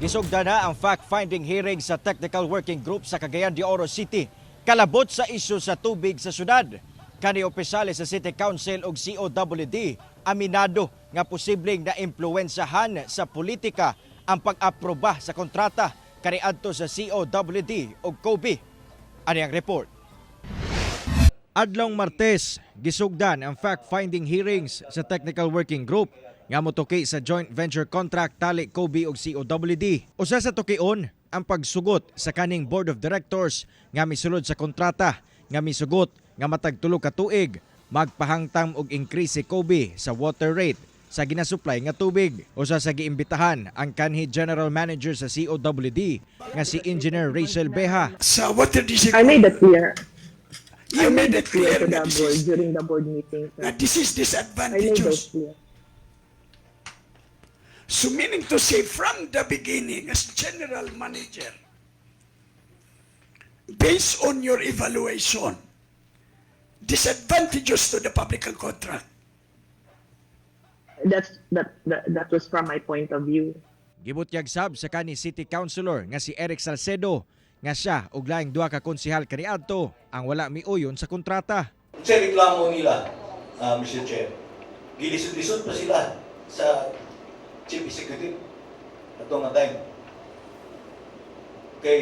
Gisugda na ang fact-finding hearing sa Technical Working Group sa Cagayan de Oro City. Kalabot sa isyu sa tubig sa syudad. Kani opisyales sa City Council ug COWD aminado nga posibleng naimpluwensahan sa politika ang pag-aproba sa kontrata kaniadto sa COWD ug COBE. Ani ang report. Adlong Martes, gisugdan ang fact-finding hearings sa Technical Working Group nga motuki sa joint venture contract tali COBE ug COWD. Usa sa tukion ang pagsugot sa kaning board of directors nga misulod sa kontrata nga misugot nga matag 3 ka tuig magpahangtam og increase si COBE sa water rate sa ginasupply nga tubig. Usa sa giimbitahan ang kanhi general manager sa COWD nga si Engineer Rachel Beha. Sa water district, I made it clear. you made it clear to the that board during the board meeting. Sir. this is I made those disadvantageous. clear. So meaning to say, from the beginning, as general manager, based on your evaluation, disadvantageous to the public contract. That was from my point of view. Gibutyag sab sa kani City Councilor nga si Eric Salcedo nga siya ug laing duha ka konsehal kaniadto ang wala miuyon sa kontrata. Sa reklamo nila, Mr. Chair, gilisod-lisod pa sila sa Chief Executive at nga time. Kay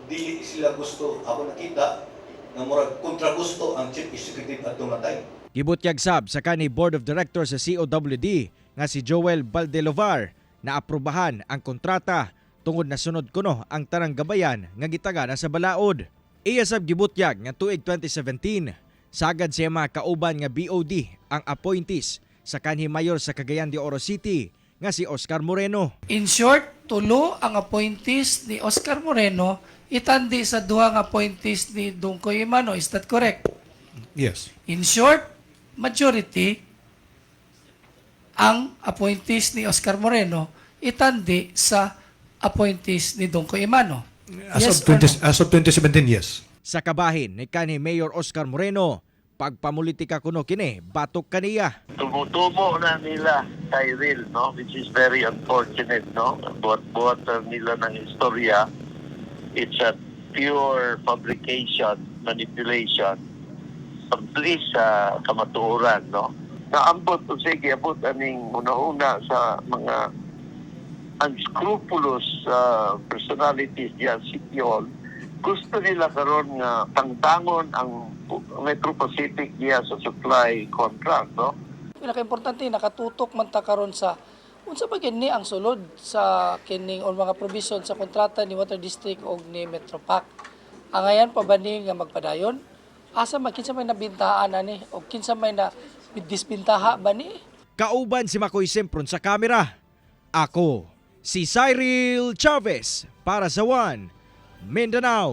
dili sila gusto, ako nakita, na murag kontra gusto ang Chief Executive at nga time. Gibutyag sab sa kani Board of Directors sa COWD nga si Joel Valdelovar na aprobahan ang kontrata tungod na sunod kuno ang tanang gabayan nga gitagana sa balaod. Iya sab gibutyag nga tuig 2017 sagad siya mga kauban nga BOD ang appointees sa kanhi mayor sa Cagayan de Oro City nga si Oscar Moreno. In short, tulo ang appointees ni Oscar Moreno itandi sa duha nga appointees ni Dungkoy Imano. Is that correct? Yes. In short, majority ang appointees ni Oscar Moreno itandi sa appointees ni Dungkoy Imano. Yes or no? As of 2017, yes. Sa kabahin ni kanhi Mayor Oscar Moreno, pagpamulitika kuno kini batok kaniya. Tumutubo na nila Tyrell, no? Which is very unfortunate, no? Buhat-buhat nila ng istorya. It's a pure fabrication, manipulation, pag-please sa kamatuoran, no? Naambot o sige, abot aning una-una sa mga unscrupulous personalities diyan City Hall. Gusto nila karon nga tangtangon ang Metro Pacific diya sa supply contract, no? Pinaka-importante, nakatutok man ta karon sa unsa ba kini ang sulod sa kining or mga provision sa kontrata ni Water District o ni Metropac. Angayan pa ba ni nga magpadayon? Asa man kinsa may nabintahan ani o kinsa may na disbintaha ba ni? Kauban si Makoy Sempron sa kamera. Ako, si Cyril Chavez para sa One Mindanao